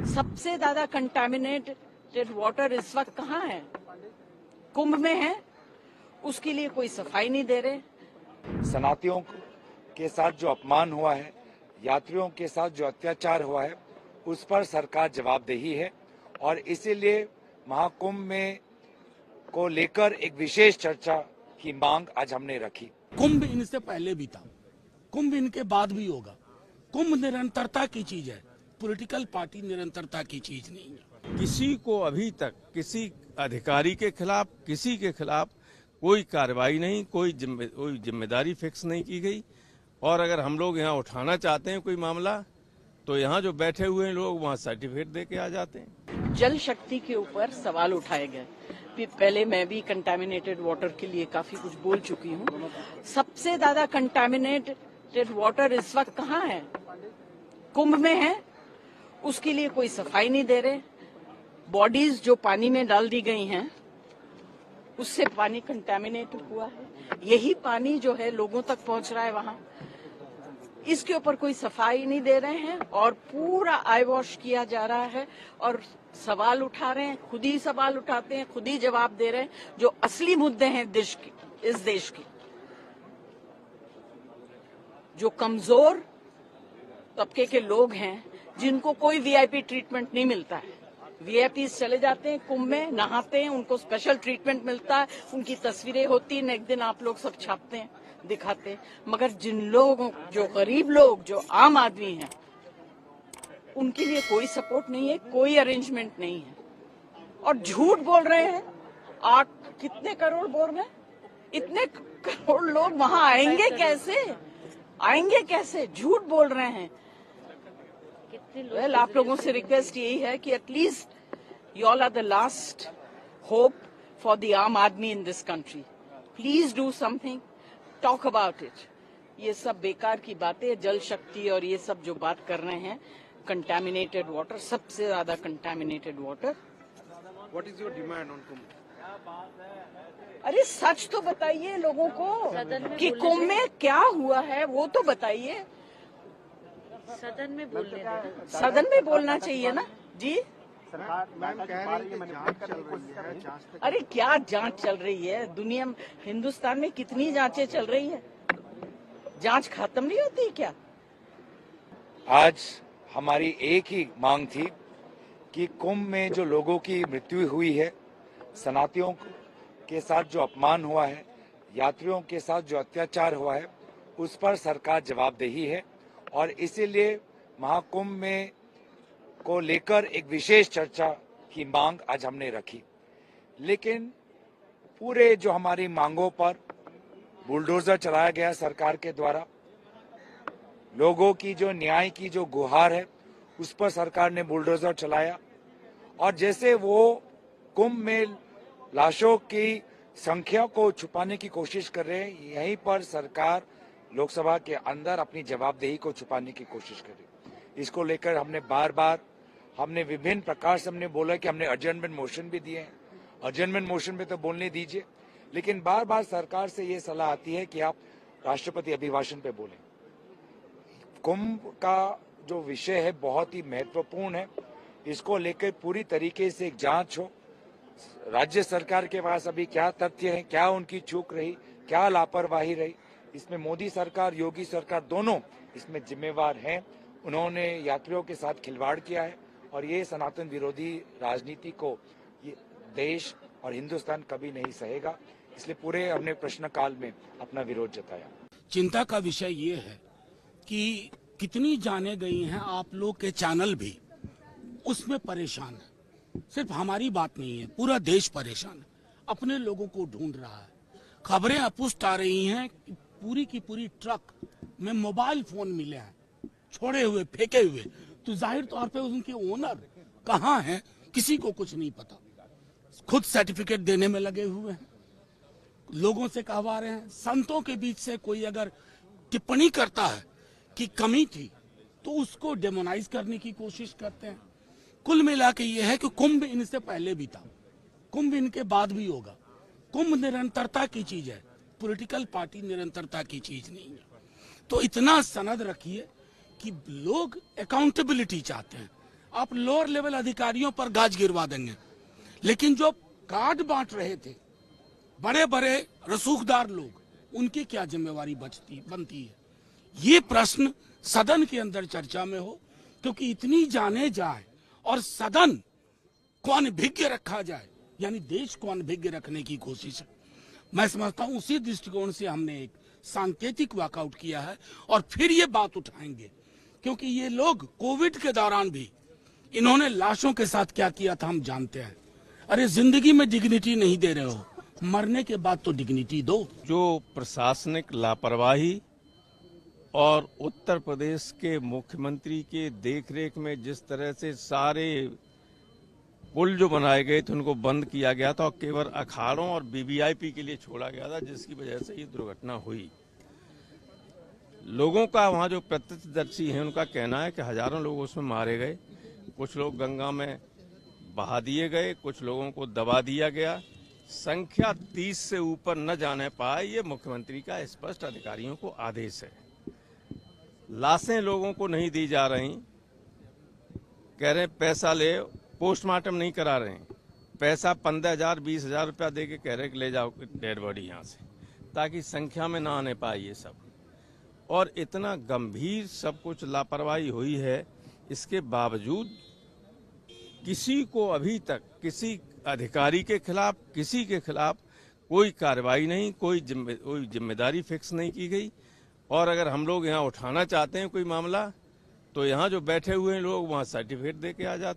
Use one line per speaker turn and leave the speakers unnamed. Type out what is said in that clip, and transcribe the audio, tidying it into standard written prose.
सबसे ज्यादा contaminated water इस वक्त कहाँ है? कुंभ में है। उसके लिए कोई सफाई नहीं दे रहे।
सनातियों के साथ जो अपमान हुआ है, यात्रियों के साथ जो अत्याचार हुआ है, उस पर सरकार जवाबदेही है और इसीलिए महाकुंभ में को लेकर एक विशेष चर्चा की मांग आज हमने रखी।
कुंभ इनसे पहले भी था, कुंभ इनके बाद भी होगा। कुंभ निरंतरता की चीज है, पॉलिटिकल पार्टी निरंतरता की चीज नहीं है।
किसी को अभी तक किसी अधिकारी के खिलाफ, किसी के खिलाफ कोई कार्रवाई नहीं, कोई जिम्मेदारी फिक्स नहीं की गई। और अगर हम लोग यहाँ उठाना चाहते हैं कोई मामला, तो यहाँ जो बैठे हुए हैं लोग वहाँ सर्टिफिकेट दे के आ जाते हैं।
जल शक्ति के ऊपर सवाल उठाए गए। पहले मैं भी कंटामिनेटेड वाटर के लिए काफी कुछ बोल चुकी हूँ। सबसे ज्यादा कंटामिनेटेड वाटर इस वक्त कहाँ है? कुंभ में है। उसके लिए कोई सफाई नहीं दे रहे। बॉडीज जो पानी में डाल दी गई हैं, उससे पानी कंटामिनेट हुआ है। यही पानी जो है लोगों तक पहुंच रहा है वहां। इसके ऊपर कोई सफाई नहीं दे रहे हैं और पूरा आई वॉश किया जा रहा है और सवाल उठा रहे हैं, खुद ही सवाल उठाते हैं, खुद ही जवाब दे रहे हैं। जो असली मुद्दे हैं इस देश की, जो कमजोर तबके के लोग हैं, जिनको कोई वीआईपी ट्रीटमेंट नहीं मिलता है। वीआईपीज चले जाते हैं कुंभ में, नहाते हैं, उनको स्पेशल ट्रीटमेंट मिलता है, उनकी तस्वीरें होती हैं, नेक्स्ट दिन आप लोग सब छापते हैं, दिखाते हैं। मगर जिन लोगों, जो गरीब लोग, जो आम आदमी हैं, उनके लिए कोई सपोर्ट नहीं है, कोई अरेंजमेंट नहीं है। और झूठ बोल रहे हैं। 8 कितने करोड़ बोल रहे हैं? इतने करोड़ लोग वहां आएंगे कैसे? आएंगे कैसे? झूठ बोल रहे हैं। आप लोगों से रिक्वेस्ट यही है कि at least you all are the last hope for the aam aadmi in this country. Please do something, talk about it. ये सब बेकार की बातें, जल शक्ति और ये सब जो बात कर रहे हैं, कंटामिनेटेड वाटर, सबसे ज्यादा contaminated water.
What is your demand on Kumbh?
अरे सच तो बताइए लोगों को कि कुंभ में क्या हुआ है, वो तो बताइए।
सदन में बोलने दें।
सदन में बोलना चाहिए ना जी।
मैम कह रही है जांच चल रही है।
अरे क्या जांच चल रही है? दुनिया में, हिंदुस्तान में कितनी जांचें चल रही है? जांच खत्म नहीं होती क्या?
आज हमारी एक ही मांग थी कि कुंभ में जो लोगों की मृत्यु हुई है, सनातियों के साथ जो अपमान हुआ है, यात्रियों के साथ जो अत्याचार हुआ है, उस पर सरकार जवाबदेही है और इसीलिए महाकुंभ में को लेकर एक विशेष चर्चा की मांग आज हमने रखी। लेकिन पूरे जो हमारी मांगों पर बुलडोजर चलाया गया सरकार के द्वारा, लोगों की जो न्याय की जो गुहार है, उस पर सरकार ने बुलडोजर चलाया और जैसे वो कुंभ में लाशों की संख्या को छुपाने की कोशिश कर रहे हैं, यहीं पर सरकार लोकसभा के अंदर अपनी जवाबदेही को छुपाने की कोशिश कर रही। इसको लेकर हमने विभिन्न प्रकार से हमने बोला कि हमने अर्जेंटमेंट मोशन भी दिए हैं। अर्जेंटमेंट मोशन में तो बोलने दीजिए, लेकिन बार बार सरकार से ये सलाह आती है कि आप राष्ट्रपति अभिभाषण पे बोलें। कुंभ का जो विषय है बहुत ही महत्वपूर्ण है। इसको लेकर पूरी तरीके से एक जांच हो। राज्य सरकार के पास अभी क्या तथ्य है, क्या उनकी चूक रही, क्या लापरवाही रही, इसमें मोदी सरकार, योगी सरकार दोनों इसमें जिम्मेवार हैं। उन्होंने यात्रियों के साथ खिलवाड़ किया है और ये सनातन विरोधी राजनीति को ये देश और हिंदुस्तान कभी नहीं सहेगा। इसलिए पूरे हमने प्रश्नकाल में अपना विरोध जताया।
चिंता का विषय ये है कि कितनी जाने गई हैं, आप लोग के चैनल भी उसमें परेशान है। सिर्फ हमारी बात नहीं है, पूरा देश परेशान है, अपने लोगों को ढूंढ रहा है। खबरें अपुष्ट आ रही हैं, पूरी की पूरी ट्रक में मोबाइल फोन मिले हैं, छोड़े हुए, फेंके हुए। तो जाहिर तौर पे उनके ओनर कहाँ हैं, किसी को कुछ नहीं पता। खुद सर्टिफिकेट देने में लगे हुए हैं, लोगों से कहवा रहे हैं। संतों के बीच से कोई अगर टिप्पणी करता है कि कमी थी, तो उसको डेमोनाइज करने की कोशिश करते हैं। कुल मिला के ये है कि कुंभ इनसे पहले भी था, कुंभ इनके बाद भी होगा। कुंभ निरंतरता की चीज है, पॉलिटिकल पार्टी निरंतरता की चीज नहीं है। तो इतना सनद रखिए कि लोग अकाउंटेबिलिटी चाहते हैं। आप लोअर लेवल अधिकारियों पर गाज गिरवा देंगे। लेकिन जो कार्ड बांट रहे थे बड़े बड़े रसूखदार लोग, उनकी क्या जिम्मेवारी बनती है? ये प्रश्न सदन के अंदर चर्चा में हो, क्योंकि इतनी जाने जाए और सदन को अनभिज्ञ रखा जाए, यानी देश को अनभिज्ञ रखने की कोशिश है। मैं समझता हूं उसी दृष्टिकोण से हमने एक सांकेतिक वॉकआउट किया है और फिर ये बात उठाएंगे, क्योंकि ये लोग कोविड के दौरान भी इन्होंने लाशों के साथ क्या किया था हम जानते हैं। अरे जिंदगी में डिग्निटी नहीं दे रहे हो, मरने के बाद तो डिग्निटी दो।
जो प्रशासनिक लापरवाही और उत्तर प्रदेश के मुख्यमंत्री के देखरेख में जिस तरह से सारे पुल जो बनाए गए थे उनको बंद किया गया था और केवल अखाड़ों और वीवीआईपी के लिए छोड़ा गया था, जिसकी वजह से ये दुर्घटना हुई। लोगों का वहां जो प्रत्यक्षदर्शी हैं उनका कहना है कि हजारों लोग उसमें मारे गए, कुछ लोग गंगा में बहा दिए गए, कुछ लोगों को दबा दिया गया। संख्या 30 से ऊपर न जाने पाए, ये मुख्यमंत्री का स्पष्ट अधिकारियों को आदेश है। लाशें लोगों को नहीं दी जा रही, कह रहे पैसा ले, पोस्टमार्टम नहीं करा रहे हैं, पैसा 15,000 20,000 रुपया दे के कह रहे कि ले जाओ डेड बॉडी यहाँ से, ताकि संख्या में ना आने पाए ये सब। और इतना गंभीर सब कुछ लापरवाही हुई है, इसके बावजूद किसी को अभी तक किसी अधिकारी के खिलाफ, किसी के खिलाफ कोई कार्रवाई नहीं, कोई जिम्मेदारी फिक्स नहीं की गई। और अगर हम लोग यहाँ उठाना चाहते हैं कोई मामला, तो यहाँ जो बैठे हुए हैं लोग वहाँ सर्टिफिकेट दे के आ जाते हैं।